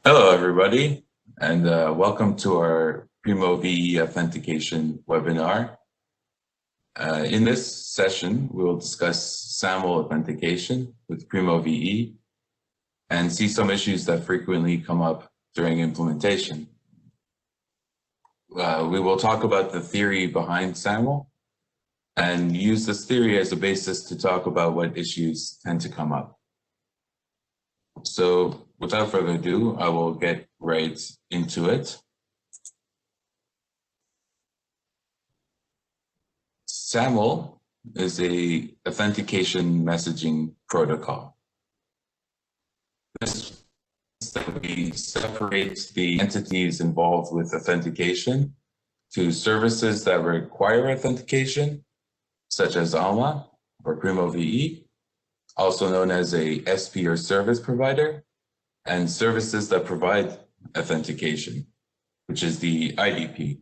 Hello, everybody, and welcome to our Primo VE authentication webinar. In this session, we will discuss SAML authentication with Primo VE and see some issues that frequently come up during implementation. We will talk about the theory behind SAML and use this theory as a basis to talk about what issues tend to come up. So without further ado, I will get right into it. SAML is an authentication messaging protocol. This means that we separate the entities involved with authentication to services that require authentication, such as ALMA or Primo VE, also known as a SP or service provider, and services that provide authentication, which is the IDP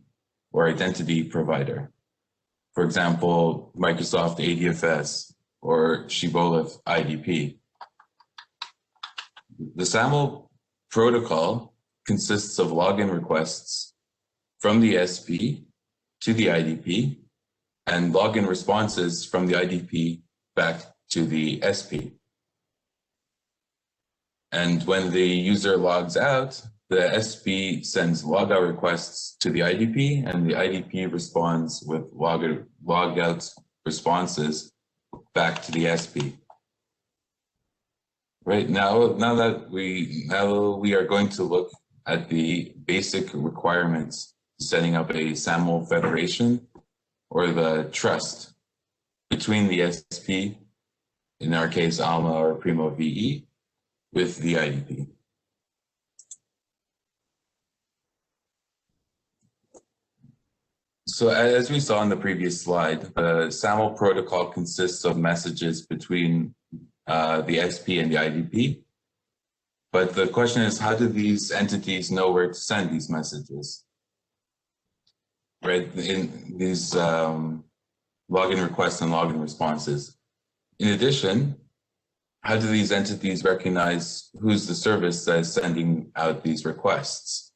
or identity provider. For example, Microsoft ADFS or Shibboleth IDP. The SAML protocol consists of login requests from the SP to the IDP and login responses from the IDP back to the SP. And when the user logs out, the SP sends logout requests to the IDP, and the IDP responds with logout responses back to the SP. Right now we are going to look at the basic requirements setting up a SAML federation, or the trust between the SP, in our case ALMA or Primo VE, with the IDP. So as we saw in the previous slide, the SAML protocol consists of messages between the SP and the IDP. But the question is, how do these entities know where to send these messages? Right, in these login requests and login responses. In addition, how do these entities recognize who's the service that is sending out these requests?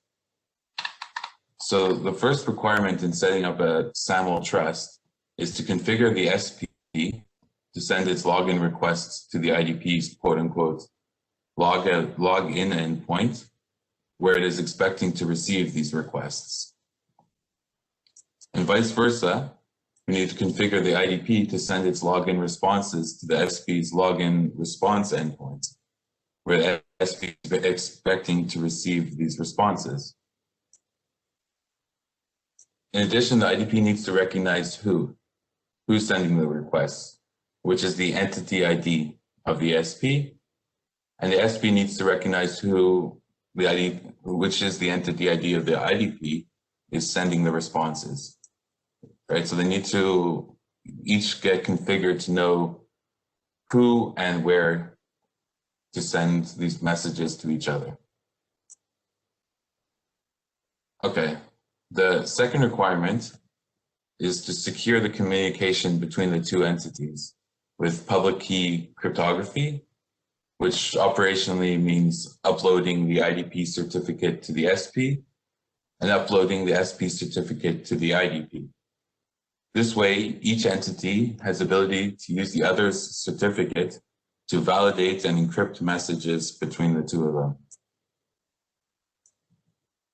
So the first requirement in setting up a SAML trust is to configure the SP to send its login requests to the IDP's quote-unquote login endpoint, where it is expecting to receive these requests. And vice versa, we need to configure the IDP to send its login responses to the SP's login response endpoint, where the SP is expecting to receive these responses. In addition, the IDP needs to recognize who's sending the requests, which is the entity ID of the SP, and the SP needs to recognize which is the entity ID of the IDP is sending the responses. Right, so they need to each get configured to know who and where to send these messages to each other. Okay, the second requirement is to secure the communication between the two entities with public key cryptography, which operationally means uploading the IDP certificate to the SP and uploading the SP certificate to the IDP. This way, each entity has the ability to use the other's certificate to validate and encrypt messages between the two of them.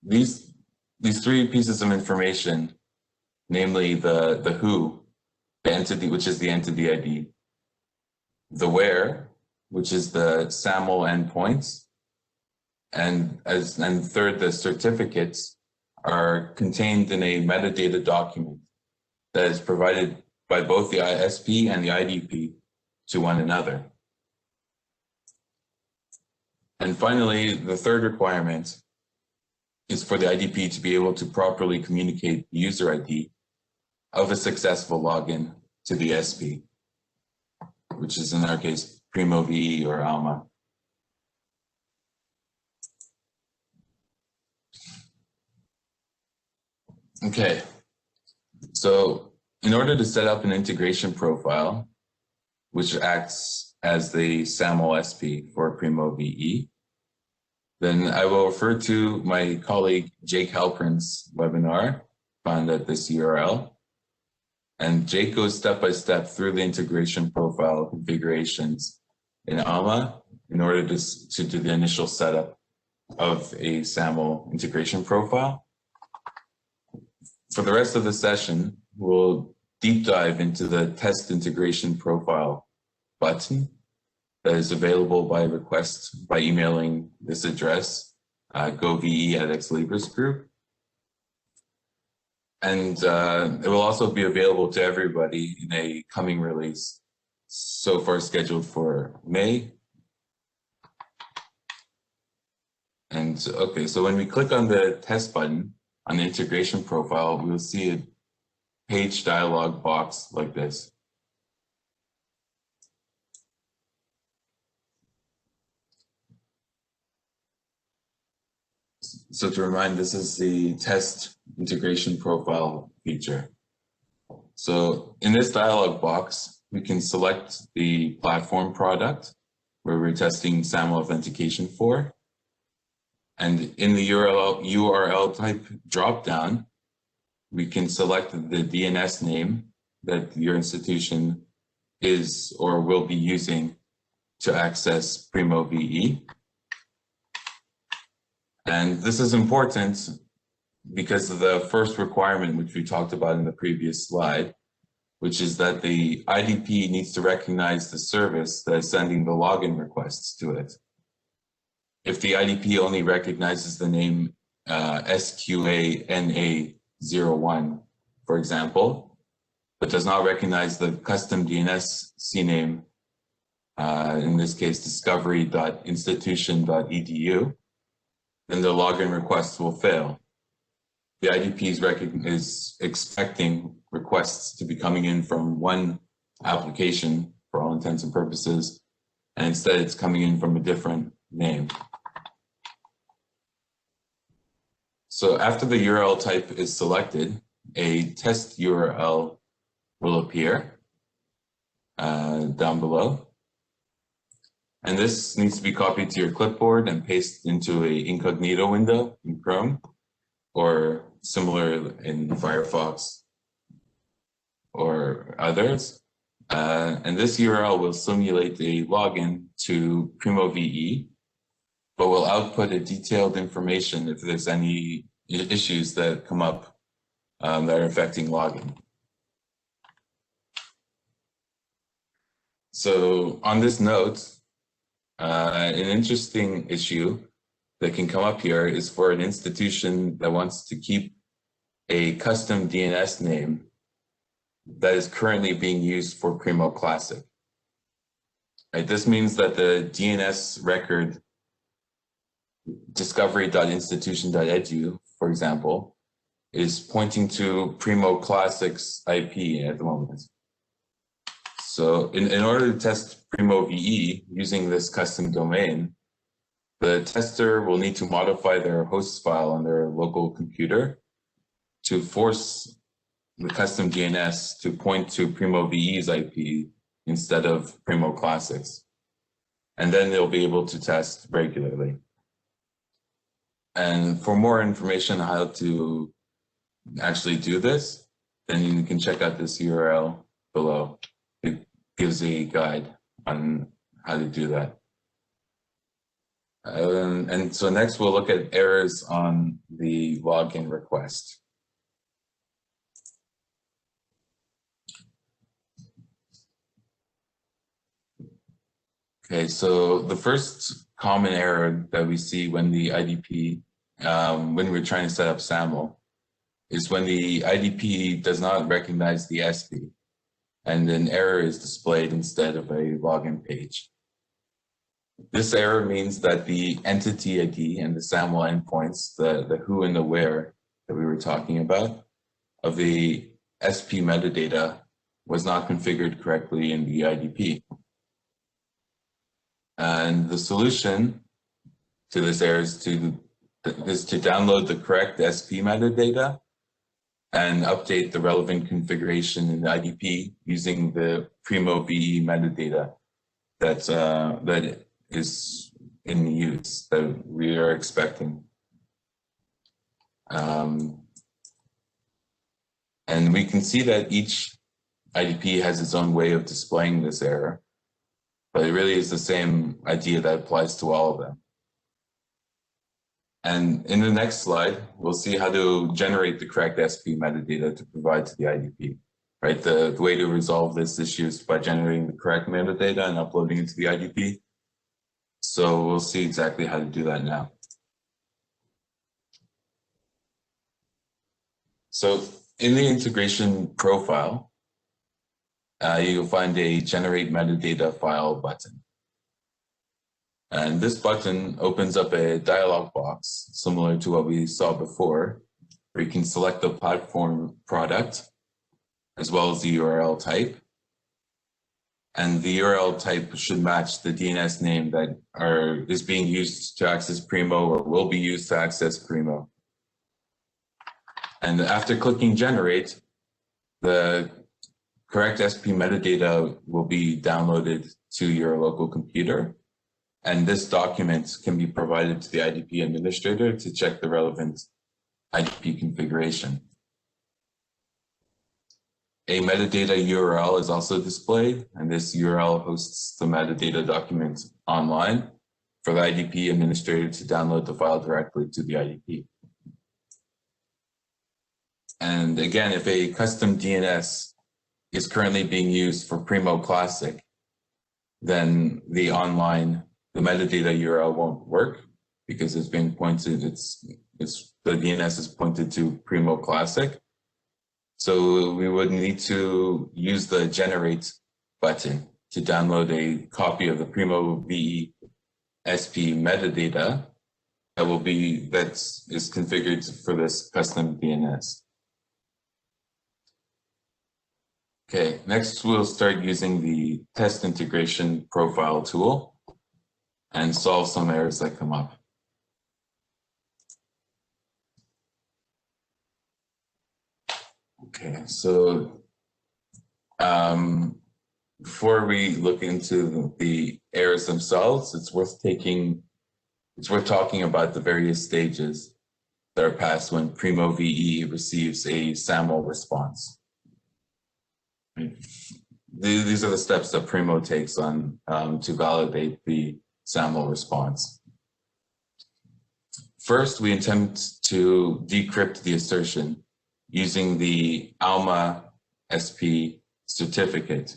These three pieces of information, namely the who, the entity, which is the entity ID, the where, which is the SAML endpoints, and third, the certificates, are contained in a metadata document that is provided by both the SP and the IDP to one another. And finally, the third requirement is for the IDP to be able to properly communicate the user ID of a successful login to the SP, which is in our case, Primo VE or ALMA. Okay. So in order to set up an integration profile, which acts as the SAML SP for Primo VE, then I will refer to my colleague Jake Halperin's webinar found at this URL. And Jake goes step by step through the integration profile configurations in ALMA in order to do the initial setup of a SAML integration profile. For the rest of the session, we'll deep dive into the test integration profile button that is available by request by emailing this address, gove@exlibris group. And it will also be available to everybody in a coming release, so far scheduled for May. And okay, so when we click on the test button on the integration profile, we will see a page dialog box like this. So to remind, this is the test integration profile feature. So in this dialog box, we can select the platform product where we're testing SAML authentication for. And in the URL type dropdown, we can select the DNS name that your institution is or will be using to access Primo VE. And this is important because of the first requirement, which we talked about in the previous slide, which is that the IDP needs to recognize the service that is sending the login requests to it. If the IDP only recognizes the name SQANA01, for example, but does not recognize the custom DNS CNAME, in this case, discovery.institution.edu, then the login request will fail. The IDP is expecting requests to be coming in from one application for all intents and purposes, and instead it's coming in from a different name. So after the URL type is selected, a test URL will appear down below. And this needs to be copied to your clipboard and pasted into a incognito window in Chrome or similar in Firefox or others. And this URL will simulate a login to Primo VE, but will output a detailed information if there's any issues that come up that are affecting login. So on this note, an interesting issue that can come up here is for an institution that wants to keep a custom DNS name that is currently being used for Primo Classic. Right, this means that the DNS record discovery.institution.edu, for example, is pointing to Primo Classic's IP at the moment. So in order to test Primo VE using this custom domain, the tester will need to modify their host file on their local computer to force the custom DNS to point to Primo VE's IP instead of Primo Classic's. And then they'll be able to test regularly. And for more information on how to actually do this, then you can check out this URL below. It gives a guide on how to do that. And so next we'll look at errors on the login request. Okay, so the first common error that we see when the IDP, when we're trying to set up SAML, is when the IDP does not recognize the SP, and an error is displayed instead of a login page. This error means that the entity ID and the SAML endpoints, the who and the where that we were talking about, of the SP metadata was not configured correctly in the IDP. And the solution to this error is to download the correct SP metadata and update the relevant configuration in the IDP using the Primo VE metadata that is in use that we are expecting. And we can see that each IDP has its own way of displaying this error, but it really is the same idea that applies to all of them. And in the next slide, we'll see how to generate the correct SP metadata to provide to the IDP. Right, the way to resolve this issue is by generating the correct metadata and uploading it to the IDP. So we'll see exactly how to do that now. So in the integration profile, you'll find a generate metadata file button. And this button opens up a dialog box similar to what we saw before, where you can select the platform product as well as the URL type. And the URL type should match the DNS name that is being used to access Primo or will be used to access Primo. And after clicking generate, the correct SP metadata will be downloaded to your local computer. And this document can be provided to the IDP administrator to check the relevant IDP configuration. A metadata URL is also displayed, and this URL hosts the metadata document online for the IDP administrator to download the file directly to the IDP. And again, if a custom DNS is currently being used for Primo Classic, then the metadata URL won't work because it's being pointed, the DNS is pointed to Primo Classic. So we would need to use the generate button to download a copy of the Primo VE SP metadata that is configured for this custom DNS. Okay, next we'll start using the test integration profile tool and solve some errors that come up. Okay, so before we look into the errors themselves, it's worth talking about the various stages that are passed when Primo VE receives a SAML response. These are the steps that Primo takes on to validate the SAML response. First, we attempt to decrypt the assertion using the ALMA SP certificate.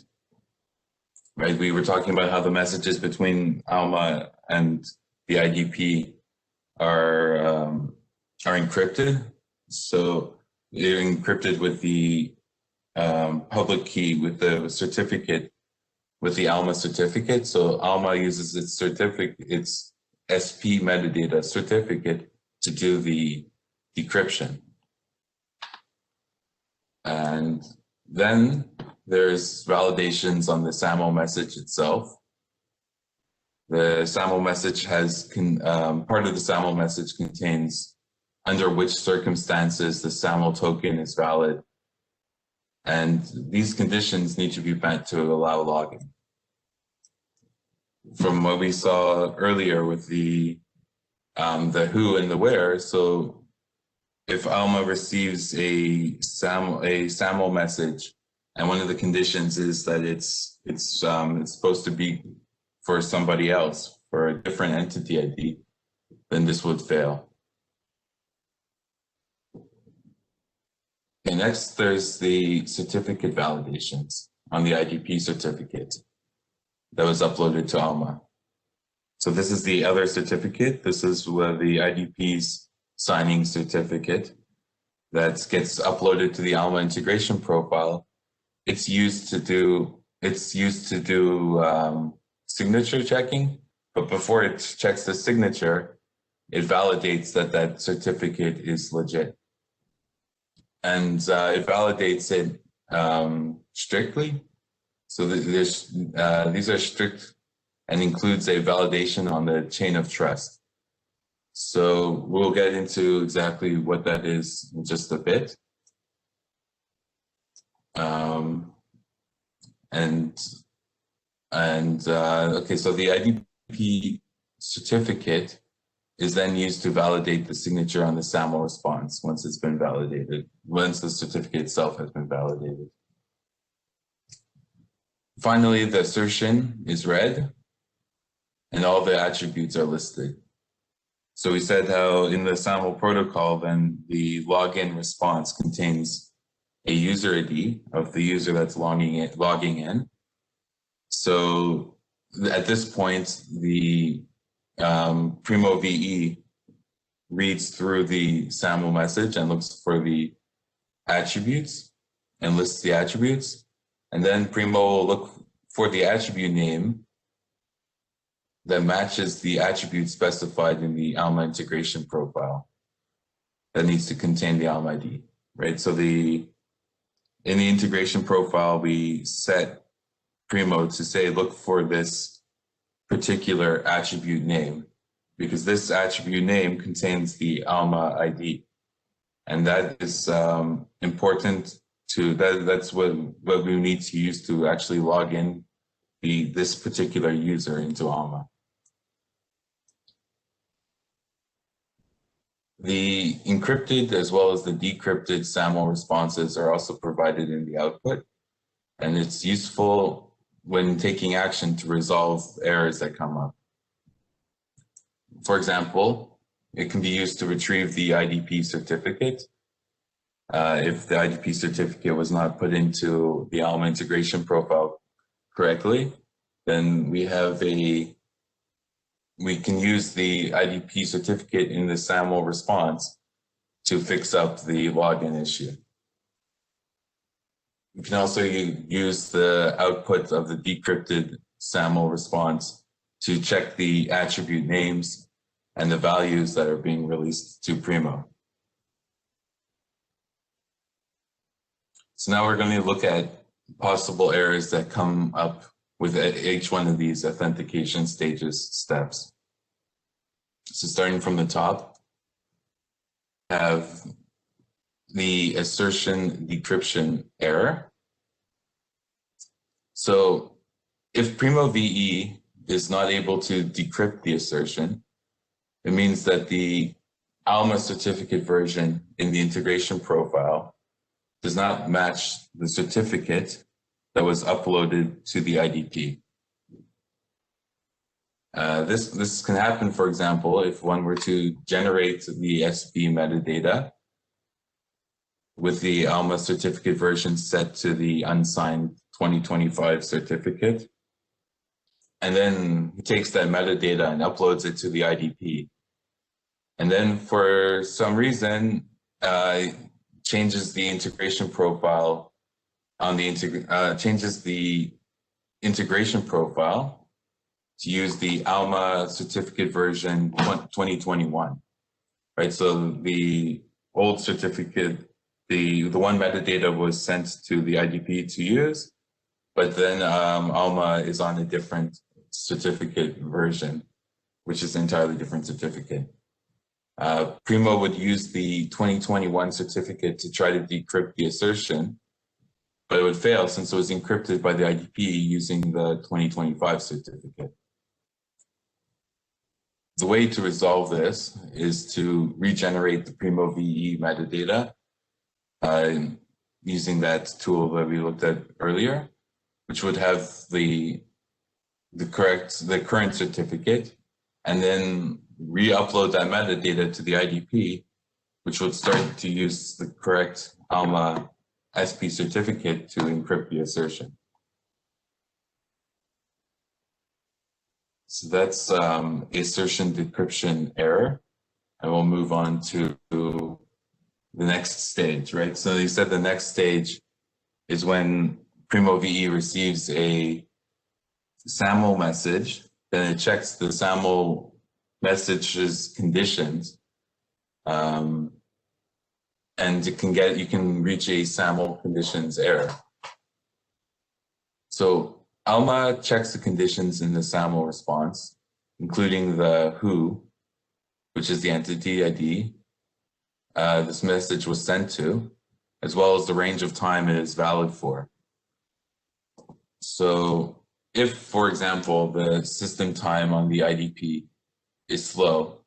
Right, we were talking about how the messages between ALMA and the IDP are encrypted. So they're encrypted with the public key, with the certificate, with the ALMA certificate. So ALMA uses its SP metadata certificate to do the decryption. And then there's validations on the SAML message itself. The SAML message part of the SAML message contains under which circumstances the SAML token is valid. And these conditions need to be met to allow logging. From what we saw earlier with the who and the where, so if ALMA receives a SAML message, and one of the conditions is that it's supposed to be for somebody else, for a different entity ID, then this would fail. Okay, next there's the certificate validations on the IDP certificate that was uploaded to ALMA. So this is the other certificate. This is where the IDP's signing certificate that gets uploaded to the ALMA integration profile. It's used to do signature checking, but before it checks the signature, it validates that certificate is legit. And it validates it strictly. So these are strict and includes a validation on the chain of trust. So we'll get into exactly what that is in just a bit. Okay, so the IDP certificate is then used to validate the signature on the SAML response once it's been validated, once the certificate itself has been validated. Finally, the assertion is read and all the attributes are listed. So we said how in the SAML protocol, then the login response contains a user ID of the user that's logging in. So at this point, the Primo VE reads through the SAML message and looks for the attributes and lists the attributes. And then Primo will look for the attribute name that matches the attribute specified in the ALMA integration profile that needs to contain the ALMA ID, right? So in the integration profile, we set Primo to say, look for this particular attribute name, because this attribute name contains the ALMA ID. And that is important that's what we need to use to actually log in this particular user into ALMA. The encrypted as well as the decrypted SAML responses are also provided in the output, and it's useful when taking action to resolve errors that come up. For example, it can be used to retrieve the IDP certificate. If the IDP certificate was not put into the ALMA integration profile correctly, then we can use the IDP certificate in the SAML response to fix up the login issue. We can also use the output of the decrypted SAML response to check the attribute names and the values that are being released to Primo. So now we're going to look at possible errors that come up with each one of these authentication steps. So starting from the top, have the assertion decryption error. So if Primo VE is not able to decrypt the assertion, it means that the ALMA certificate version in the integration profile does not match the certificate that was uploaded to the IDP. This can happen, for example, if one were to generate the SP metadata with the ALMA certificate version set to the unsigned 2025 certificate, and then he takes that metadata and uploads it to the IDP. And then for some reason, changes the integration profile on the changes the integration profile to use the ALMA certificate version 2021, right? So the old certificate, the one metadata was sent to the IDP to use, but then ALMA is on a different certificate version, which is an entirely different certificate. Primo would use the 2021 certificate to try to decrypt the assertion, but it would fail since it was encrypted by the IDP using the 2025 certificate. The way to resolve this is to regenerate the Primo VE metadata using that tool that we looked at earlier, which would have the current certificate, and then re-upload that metadata to the IDP, which would start to use the correct ALMA SP certificate to encrypt the assertion. So that's assertion decryption error. And we'll move on to the next stage, right? So you said the next stage is when Primo VE receives a SAML message, then it checks the SAML message's conditions, and you can reach a SAML conditions error. So ALMA checks the conditions in the SAML response, including the who, which is the entity ID this message was sent to, as well as the range of time it is valid for. So if, for example, the system time on the IDP is slow,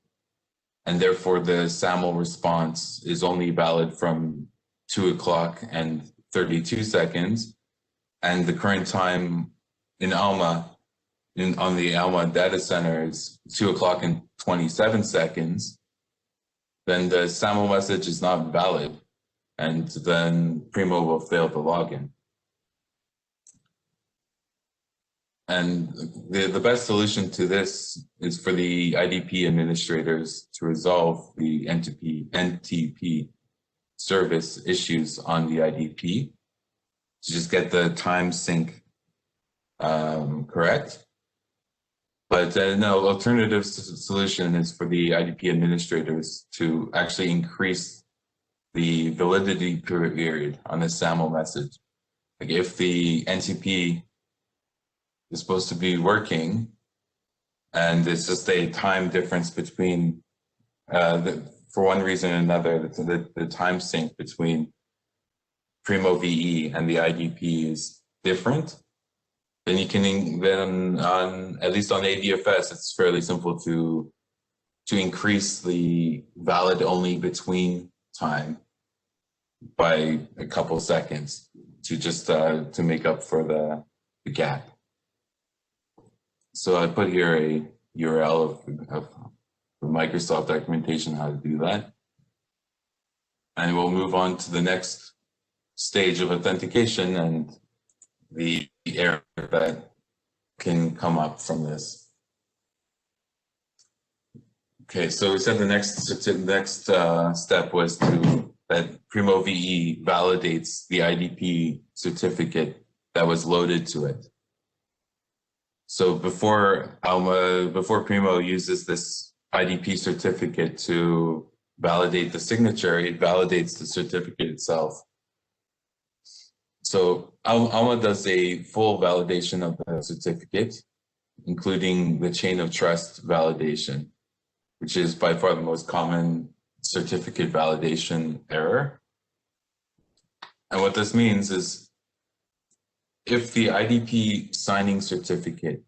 and therefore the SAML response is only valid from 2 o'clock and 32 seconds, and the current time in ALMA, on the ALMA data center is 2 o'clock and 27 seconds, then the SAML message is not valid, and then Primo will fail the login. And the best solution to this is for the IDP administrators to resolve the NTP service issues on the IDP, to just get the time sync correct. But no, alternative solution is for the IDP administrators to actually increase the validity period on the SAML message. Like if the NTP is supposed to be working, and it's just a time difference between, for one reason or another, the time sync between Primo VE and the IDP is different, then you can, then on, at least on ADFS, it's fairly simple to increase the valid only between time by a couple seconds to just to make up for the gap. So I put here a URL of the Microsoft documentation how to do that. And we'll move on to the next stage of authentication and the error that can come up from this. Okay, so we said the next step was that Primo VE validates the IDP certificate that was loaded to it. So before Primo uses this IDP certificate to validate the signature, it validates the certificate itself. So Alma does a full validation of the certificate, including the chain of trust validation, which is by far the most common certificate validation error. And what this means is, if the IDP signing certificate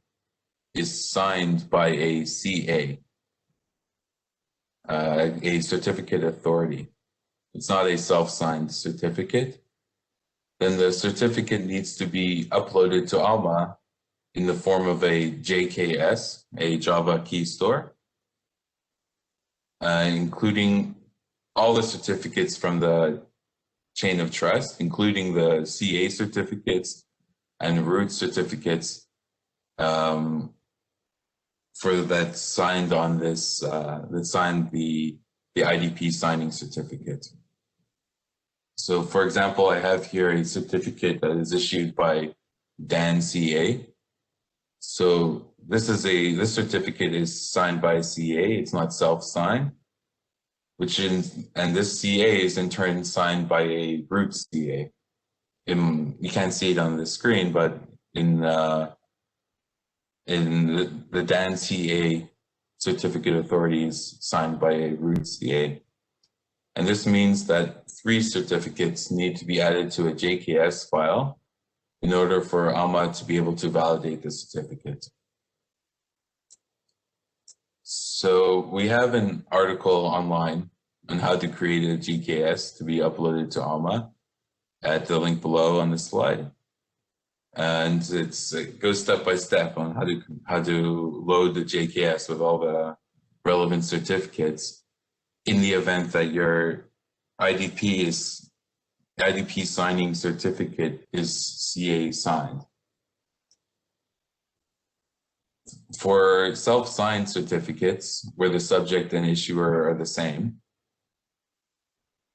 is signed by a CA, a certificate authority, it's not a self-signed certificate, then the certificate needs to be uploaded to Alma in the form of a JKS, a Java key store, including all the certificates from the chain of trust, including the CA certificates and root certificates for that signed on this, that signed the IDP signing certificate. So for example, I have here a certificate that is issued by Dan CA. So this certificate is signed by a CA, it's not self-signed, and this CA is in turn signed by a root CA. You can't see it on the screen, but in the Dan CA certificate authority is signed by a root CA. And this means that 3 certificates need to be added to a JKS file in order for Alma to be able to validate the certificate. So we have an article online on how to create a JKS to be uploaded to Alma at the link below on the slide. And it goes step by step on how to load the JKS with all the relevant certificates in the event that your IDP signing certificate is CA signed. For self-signed certificates, where the subject and issuer are the same,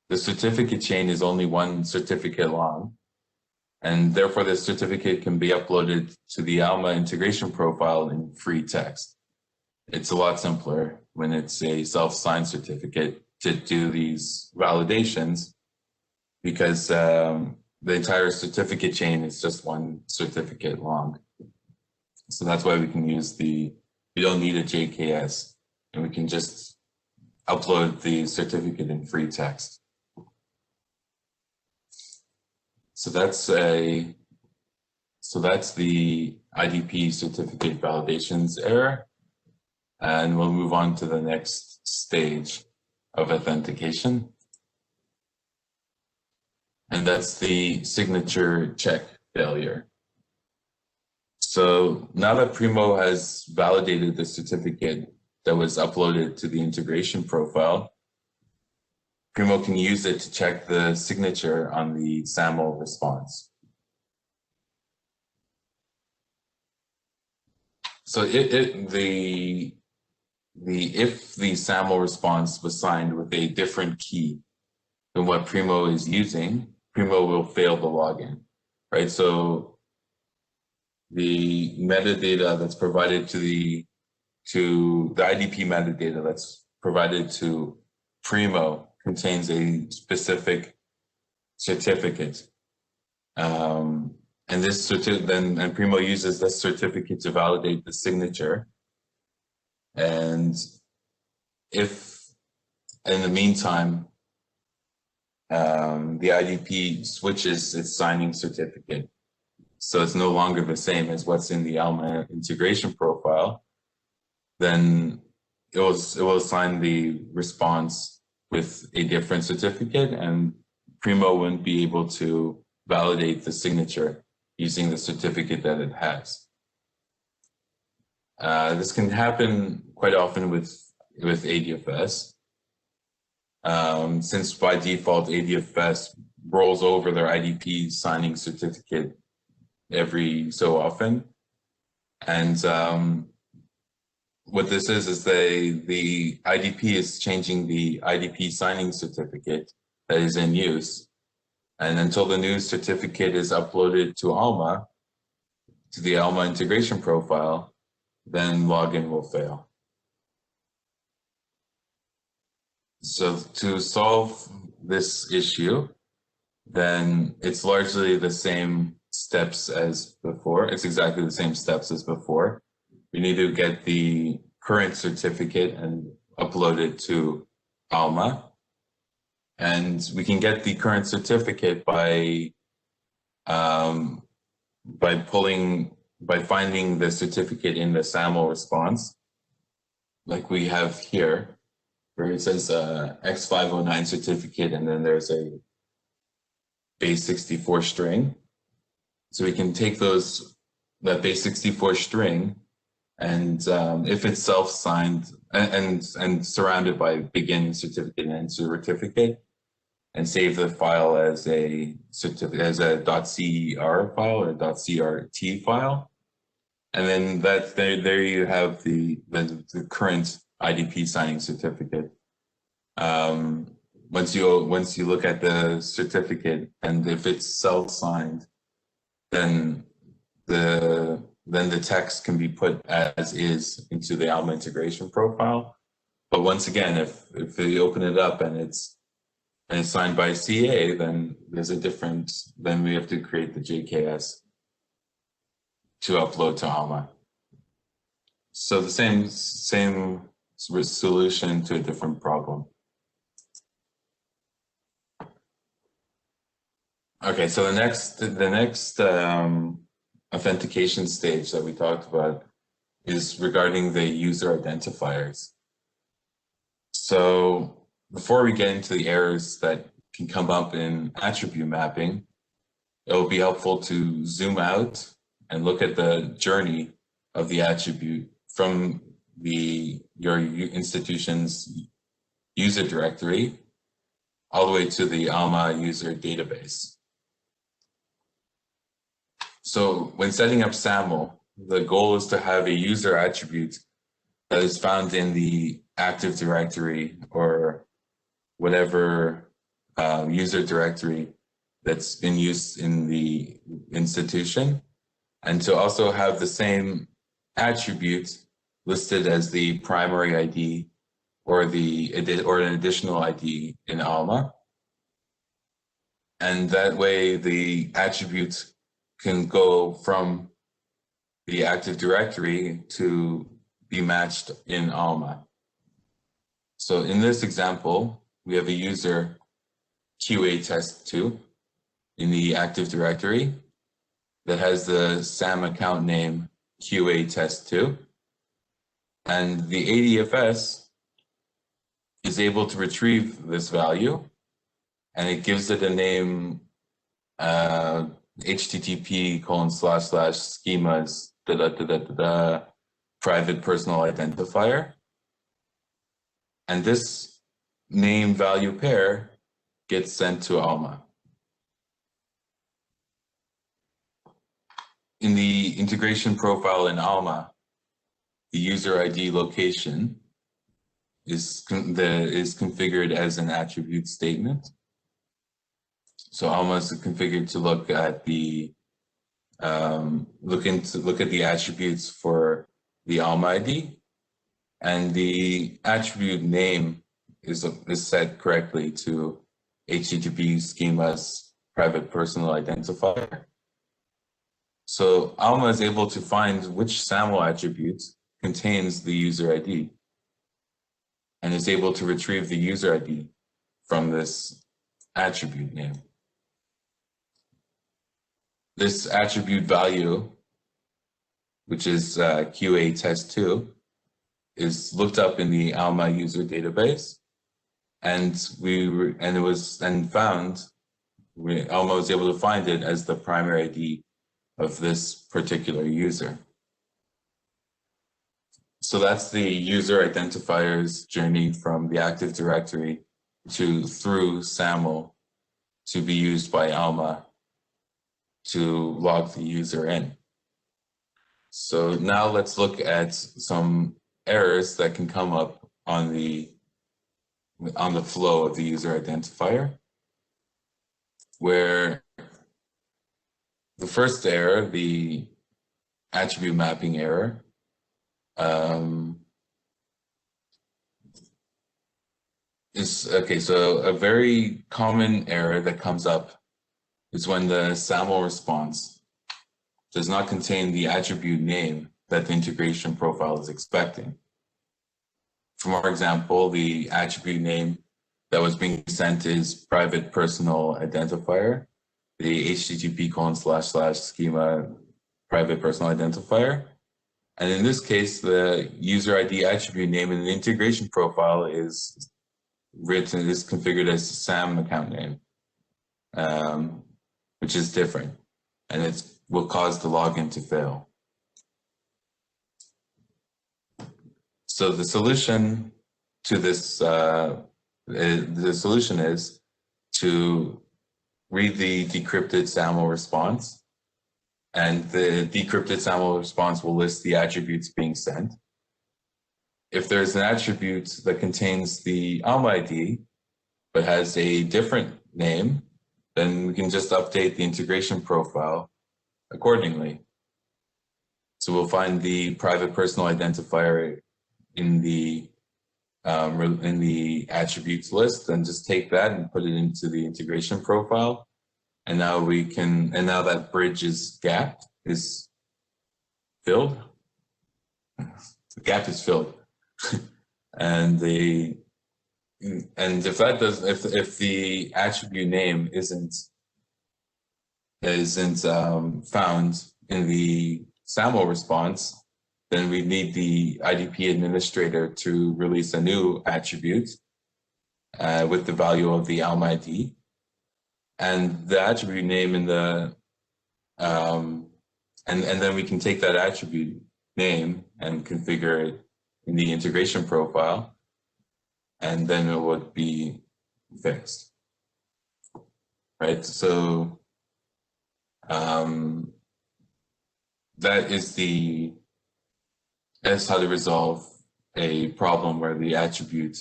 the certificate chain is only 1 certificate long, and therefore the certificate can be uploaded to the Alma integration profile in free text. It's a lot simpler when it's a self-signed certificate to do these validations, because the entire certificate chain is just 1 certificate long. So that's why we can use we don't need a JKS, and we can just upload the certificate in free text. So that's the IDP certificate validations error. And we'll move on to the next stage of authentication. And that's the signature check failure. So now that Primo has validated the certificate that was uploaded to the integration profile, Primo can use it to check the signature on the SAML response. So if the SAML response was signed with a different key than what Primo is using, Primo will fail the login, right? So the metadata that's provided to the IDP metadata that's provided to Primo contains a specific certificate. And this then Primo uses this certificate to validate the signature. And if in the meantime, the IDP switches its signing certificate, so it's no longer the same as what's in the Alma integration profile, then it will assign the response with a different certificate, and Primo wouldn't be able to validate the signature using the certificate that it has. This can happen quite often with ADFS, since by default ADFS rolls over their IDP signing certificate every so often. And what this is the IDP is changing the IDP signing certificate that is in use. And until the new certificate is uploaded to Alma, to the Alma integration profile, then login will fail. So to solve this issue, then it's largely the same steps as before. It's exactly the same steps as before. We need to get the current certificate and upload it to Alma. And we can get the current certificate by finding the certificate in the SAML response, like we have here, where it says X509 certificate, and then there's a base 64 string. So we can take that base 64 string, and if it's self-signed and surrounded by begin certificate and end certificate, and save the file as a .cer file or .crt file, and then there you have the current IDP signing certificate. Once you look at the certificate, and if it's self-signed, then the text can be put as is into the Alma integration profile. But once again, if you open it up and it's signed by CA, then there's a difference. Then we have to create the JKS to upload to Alma. So the same solution to a different problem. Okay, so the next authentication stage that we talked about is regarding the user identifiers. So before we get into the errors that can come up in attribute mapping, it will be helpful to zoom out and look at the journey of the attribute from your institution's user directory all the way to the Alma user database. So when setting up SAML, the goal is to have a user attribute that is found in the Active Directory or whatever user directory that's been used in the institution, and to also have the same attribute listed as the primary ID or an additional ID in Alma. And that way the attributes can go from the Active Directory to be matched in Alma. So in this example, we have a user QA test2 in the Active Directory that has the SAM account name QA test2. And the ADFS is able to retrieve this value, and it gives it a name, http://schemas private personal identifier. And this name value pair gets sent to Alma. In the integration profile in Alma, the user ID location is configured as an attribute statement. So Alma is configured to look at the look at the attributes for the Alma ID, and the attribute name is set correctly to HTTP schemas private personal identifier. So Alma is able to find which SAML attribute contains the user ID, and is able to retrieve the user ID from this attribute name. This attribute value, which is QA test2, is looked up in the Alma user database, and Alma was able to find it as the primary ID of this particular user. So that's the user identifier's journey from the Active Directory through SAML to be used by Alma to log the user in. So now let's look at some errors that can come up on the flow of the user identifier, where the first error, the attribute mapping error, so a very common error that comes up is when the SAML response does not contain the attribute name that the integration profile is expecting. For example, the attribute name that was being sent is private personal identifier, the http://schema private personal identifier. And in this case, the user ID attribute name in the integration profile is configured as a SAM account name, which is different, and it will cause the login to fail. So the solution to this, is to read the decrypted SAML response, and the decrypted SAML response will list the attributes being sent. If there's an attribute that contains the Alma ID but has a different name, then we can just update the integration profile accordingly. So we'll find the private personal identifier in the attributes list, and just take that and put it into the integration profile. And now now that bridge is filled. The gap is filled. and if the attribute name isn't found in the SAML response, then we need the IDP administrator to release a new attribute with the value of the Alma ID, and the attribute name in the and then we can take that attribute name and configure it in the integration profile, and then it would be fixed, right? So that's how to resolve a problem where the attribute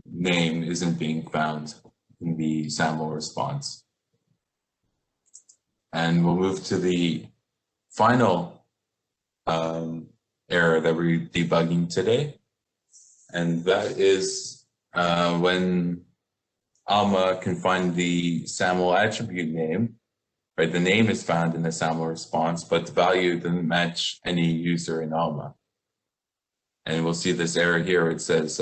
name isn't being found in the SAML response. And we'll move to the final error that we're debugging today. And that is when Alma can find the SAML attribute name, right? The name is found in the SAML response, but the value doesn't match any user in Alma. And we'll see this error here. It says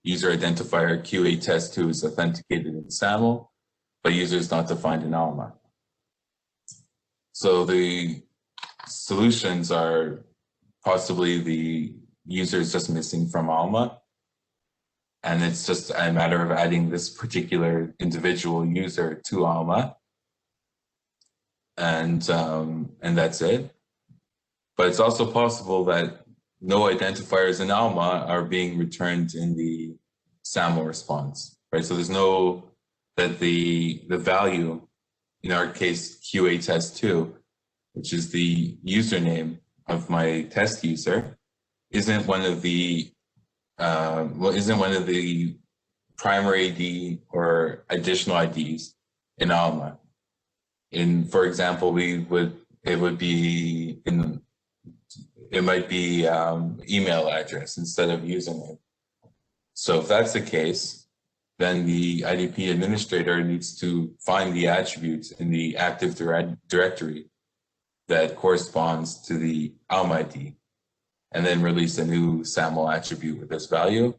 user identifier QA test2 is authenticated in SAML, but user is not defined in Alma. So the solutions are possibly the user is just missing from Alma. And it's just a matter of adding this particular individual user to Alma. And that's it. But it's also possible that no identifiers in Alma are being returned in the SAML response, right? So there's no, that the value, in our case, QA test 2, which is the username of my test user, isn't one of the primary ID or additional IDs in Alma. For example, it might be email address instead of username. So if that's the case, then the IDP administrator needs to find the attributes in the Active Directory that corresponds to the Alma ID, and then release a new SAML attribute with this value.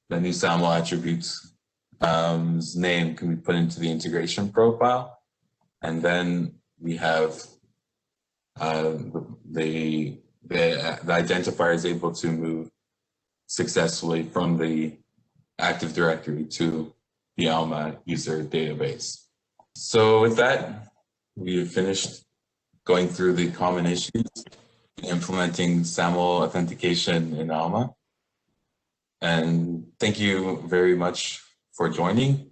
The new SAML attribute's name can be put into the integration profile, and then we have the identifier is able to move successfully from the Active Directory to the Alma user database. So with that, we've finished going through the common issues, implementing SAML authentication in Alma. And thank you very much for joining.